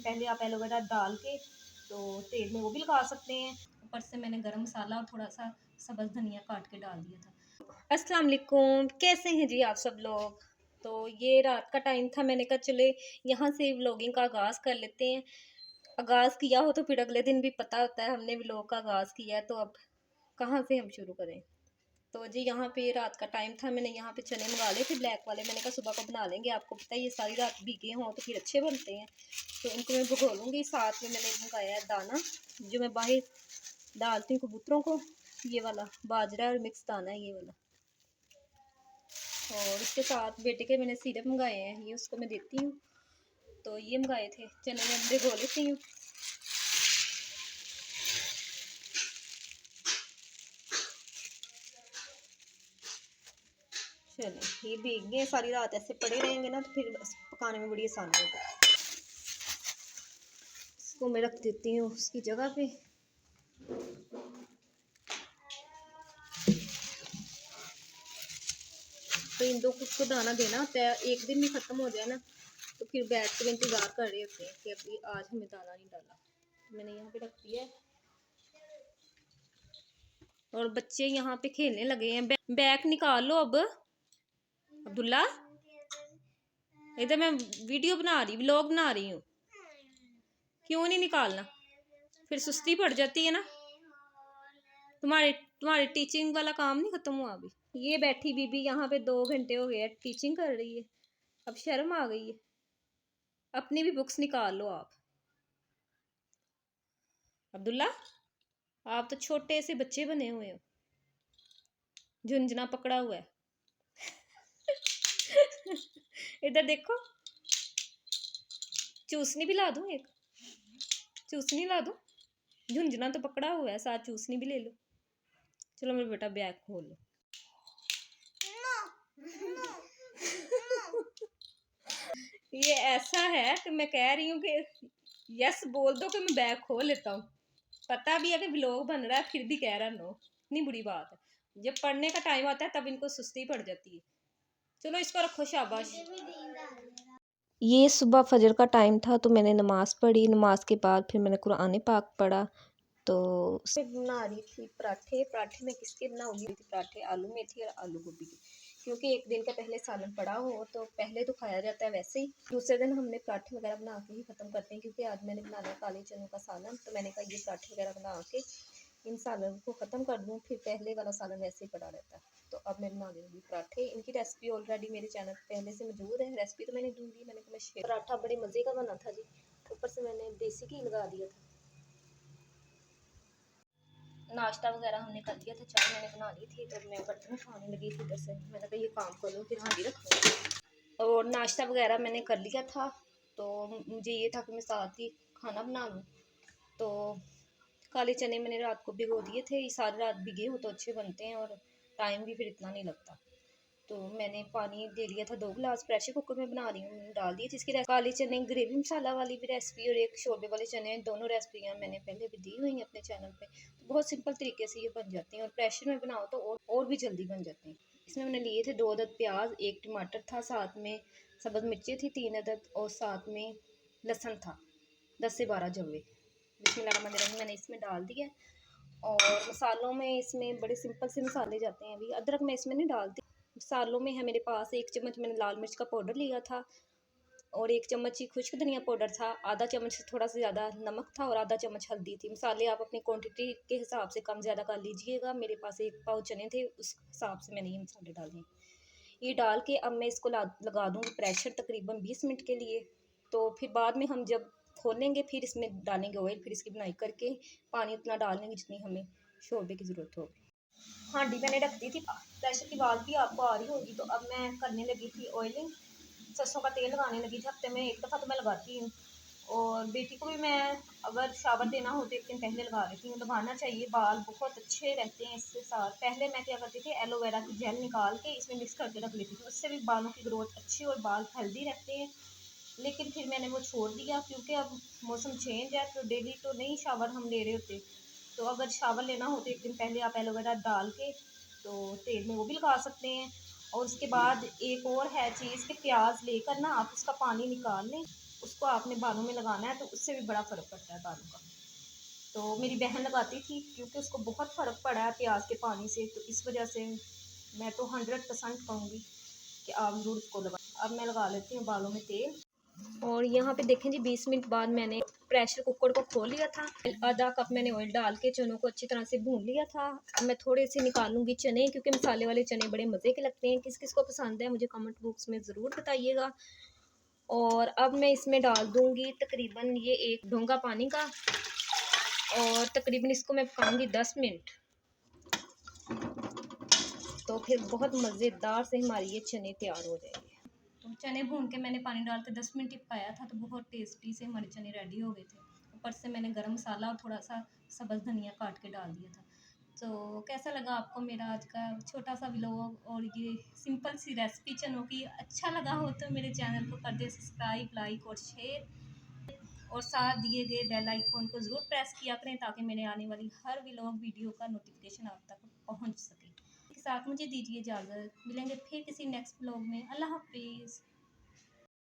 पहले आप एलोवेरा डाल के तो तेल में वो भी लगा सकते हैं। ऊपर से मैंने गरम मसाला और थोड़ा सा सब्ज़ धनिया काट के डाल दिया था। अस्सलाम वालेकुम, कैसे हैं जी आप सब लोग। तो ये रात का टाइम था, मैंने कहा चले यहाँ से व्लॉगिंग का आगाज़ कर लेते हैं। आगाज़ किया हो तो फिर अगले दिन भी पता होता है हमने व्लॉग का आगाज़ किया है, तो अब कहाँ से हम शुरू करें। तो जी यहाँ पे रात का टाइम था, मैंने यहाँ पे चने मंगा लिए थे ब्लैक वाले। मैंने कहा सुबह को बना लेंगे, आपको पता है ये सारी रात भीगे हों तो फिर अच्छे बनते हैं। तो इनको मैं भिगो लूँगी। साथ में मैंने मंगाया है दाना, जो मैं बाहर डालती हूँ कबूतरों को, ये वाला बाजरा और मिक्स दाना है ये वाला। और इसके साथ बेटे के मैंने सिरप मंगाए हैं, ये उसको मैं देती हूँ। तो ये मंगाए थे चने, मैं भिगो लेती हूँ। चलिए ये भीग गए, सारी रात ऐसे पड़े रहेंगे ना तो फिर पकाने में बड़ी आसानी होगी। इसको मैं रख देती हूँ उसकी जगह पे। तो इन दो कुछ को दाना देना होता है, एक दिन भी ख़त्म हो जाए ना तो फिर बैठ कर इंतज़ार कर रहे होते हैं कि अभी आज हमें दाना नहीं डाला। मैंने यहाँ पे रख दिया है और बच्चे यहाँ पे खेलने लगे हैं। बैग निकाल लो अब अब्दुल्ला, इधर मैं वीडियो बना रही, व्लॉग बना रही हूँ। क्यों नहीं निकालना, फिर सुस्ती पड़ जाती है ना। तुम्हारे टीचिंग वाला काम नहीं खत्म हुआ अभी। ये बैठी बीबी यहाँ पे 2 घंटे हो गए टीचिंग कर रही है, अब शर्म आ गई है। अपनी भी बुक्स निकाल लो आप। अब्दुल्ला आप तो छोटे से बच्चे बने हुए हो, झुंझुना पकड़ा हुआ है। इधर देखो, चूसनी भी ला दूं, एक चूसनी ला दूं। झुंझुना तो पकड़ा हुआ है, साथ चूसनी भी ले लो। चलो मेरे बेटा बैग खोल लो। ये ऐसा है कि मैं कह रही हूँ कि यस बोल दो कि मैं बैग खोल लेता हूँ। पता भी है कि व्लॉग बन रहा है फिर भी कह रहा नो। इतनी बुरी बात है, जब पढ़ने का टाइम आता है तब इनको सुस्ती पड़ जाती है। चलो इसको रखो, शाबाश। ये सुबह फजर का टाइम था तो मैंने नमाज़ पढ़ी, नमाज के बाद फिर मैंने कुरान पाक पढ़ा। तो बना रही थी पराठे। पराठे में किसके बनाऊंगी, पराठे आलू मेथी और आलू गोभी के, क्योंकि एक दिन का पहले सालन पड़ा हो तो पहले तो खाया जाता है, वैसे ही दूसरे दिन हमने पराठे वगैरह बना के ही ख़त्म करते हैं। क्योंकि आज मैंने बनाना है काले चनों का सालन, तो मैंने कहा ये पराठे वगैरह बना के इन सालन को ख़त्म कर दूँ, फिर पहले वाला सालन वैसे ही पड़ा रहता है। तो अब मैं बना दूँगी पराठे। इनकी रेसिपी ऑलरेडी मेरे चैनल पर पहले से मौजूद है, रेसिपी तो मैंने दूँगी। मैंने कहा मैं पराठा बड़े मज़े का बना था जी, ऊपर से मैंने देसी घी लगा दिया था। नाश्ता वगैरह हमने कर लिया था, चाय मैंने बना ली थी, तो मैं बर्तन उठाने लगी थी इधर से। मैंने कहा ये काम कर लूँ फिर हांडी रखूँ। और नाश्ता वगैरह मैंने कर लिया था, तो मुझे ये था कि मैं साथ ही खाना बना लूँ। तो काले चने मैंने रात को भिगो दिए थे, ये सारी रात भिगे हो तो अच्छे बनते हैं और टाइम भी फिर इतना नहीं लगता। तो मैंने पानी दे लिया था 2 गिलास, प्रेशर कुकर में बना रही हूँ, डाल दिए थे इसकी काले चने ग्रेवी मसाला वाली भी रेसिपी और एक शोरबे वाले चने, दोनों रेसिपियाँ मैंने पहले भी दी हुई हैं अपने चैनल पे। तो बहुत सिंपल तरीके से ये बन जाती हैं और प्रेशर में बनाओ तो और भी जल्दी बन जाती हैं। इसमें मैंने लिए थे 2 अदद प्याज, 1 टमाटर था, साथ में सब्ज़ मिर्चें थी 3 अदद और साथ में लहसुन था 10 से 12 जवे। बिस्मिल्लाहिर्रहमानिर्रहीम मैंने इसमें डाल दिया। और मसालों में इसमें बड़े सिंपल से मसाले जाते हैं। अभी अदरक मैं इसमें नहीं डालती। मसालों में है मेरे पास 1 चम्मच मैंने लाल मिर्च का पाउडर लिया था और 1 चम्मच ही खुश्क धनिया पाउडर था, आधा चम्मच से थोड़ा सा ज़्यादा नमक था और आधा चम्मच हल्दी थी। मसाले आप अपनी क्वांटिटी के हिसाब से कम ज़्यादा कर लीजिएगा। मेरे पास 1 पाव चने थे, उस हिसाब से मैंने ये मसाले डाले। ये डाल के अब मैं इसको लगा दूँगी प्रेशर तकरीबन 20 मिनट के लिए। तो फिर बाद में हम जब खोलेंगे फिर इसमें डालेंगे ऑयल, फिर इसकी बुनाई करके पानी उतना डाल देंगे जितनी हमें शोरबे की ज़रूरत होगी। हांडी मैंने रख दी थी, प्रेशर की आवाज़ भी आपको आ रही होगी। तो अब मैं करने लगी थी ऑयलिंग, सरसों का तेल लगाने लगी थी। हफ्ते में 1 दफ़ा तो मैं लगाती हूँ और बेटी को भी मैं अगर शावर देना हो तो 1 दिन पहले लगा लेती हूँ। लगाना चाहिए, बाल बहुत अच्छे रहते हैं इसके साथ। पहले मैं क्या करती थी, एलोवेरा की जेल निकाल के इसमें मिक्स करके रख लेती थी, उससे भी बालों की ग्रोथ अच्छी और बाल हेल्दी रहते हैं। लेकिन फिर मैंने वो छोड़ दिया क्योंकि अब मौसम चेंज है तो डेली तो नहीं शावर हम ले रहे होते। तो अगर शावर लेना हो तो 1 दिन पहले आप एलोवेरा डाल के तो तेल में वो भी लगा सकते हैं। और उसके बाद एक और है चीज़ कि प्याज लेकर ना आप उसका पानी निकाल लें उसको आपने बालों में लगाना है तो उससे भी बड़ा फ़र्क पड़ता है बालों का। तो मेरी बहन लगाती थी क्योंकि उसको बहुत फ़र्क पड़ा है प्याज के पानी से, तो इस वजह से मैं तो 100% कहूँगी कि आप ज़रूर उसको लगा। अब मैं लगा लेती हूँ बालों में तेल। और यहाँ पे देखें जी 20 मिनट बाद मैंने प्रेशर कुकर को खोल लिया था। आधा कप मैंने ऑयल डाल के चनों को अच्छी तरह से भून लिया था। अब मैं थोड़े से निकालूंगी चने, क्योंकि मसाले वाले चने बड़े मज़े के लगते हैं। किस किस को पसंद है मुझे कमेंट बॉक्स में ज़रूर बताइएगा। और अब मैं इसमें डाल दूँगी तकरीबन ये 1 डोंगा पानी का, और तकरीबन इसको मैं पकाऊंगी 10 मिनट। तो फिर बहुत मज़ेदार से हमारी ये चने तैयार हो जाएंगे। तो चने भून के मैंने पानी डाल के 10 मिनट ही पकाया था, तो बहुत टेस्टी से हमारे चने रेडी हो गए थे। ऊपर से मैंने गरम मसाला और थोड़ा सा सब्ज़ धनिया काट के डाल दिया था। तो कैसा लगा आपको मेरा आज का छोटा सा व्लॉग और ये सिंपल सी रेसिपी चनों की? अच्छा लगा हो तो मेरे चैनल को कर दे सब्सक्राइब, लाइक और शेयर, और साथ दिए गए बेल आइकन को ज़रूर प्रेस किया करें ताकि मेरे आने वाली हर व्लॉग वीडियो का नोटिफिकेशन आप तक पहुंच सके। के साथ मुझे दीजिए इजाज़त, मिलेंगे फिर किसी नेक्स्ट व्लॉग में। अल्लाह हाफिज़।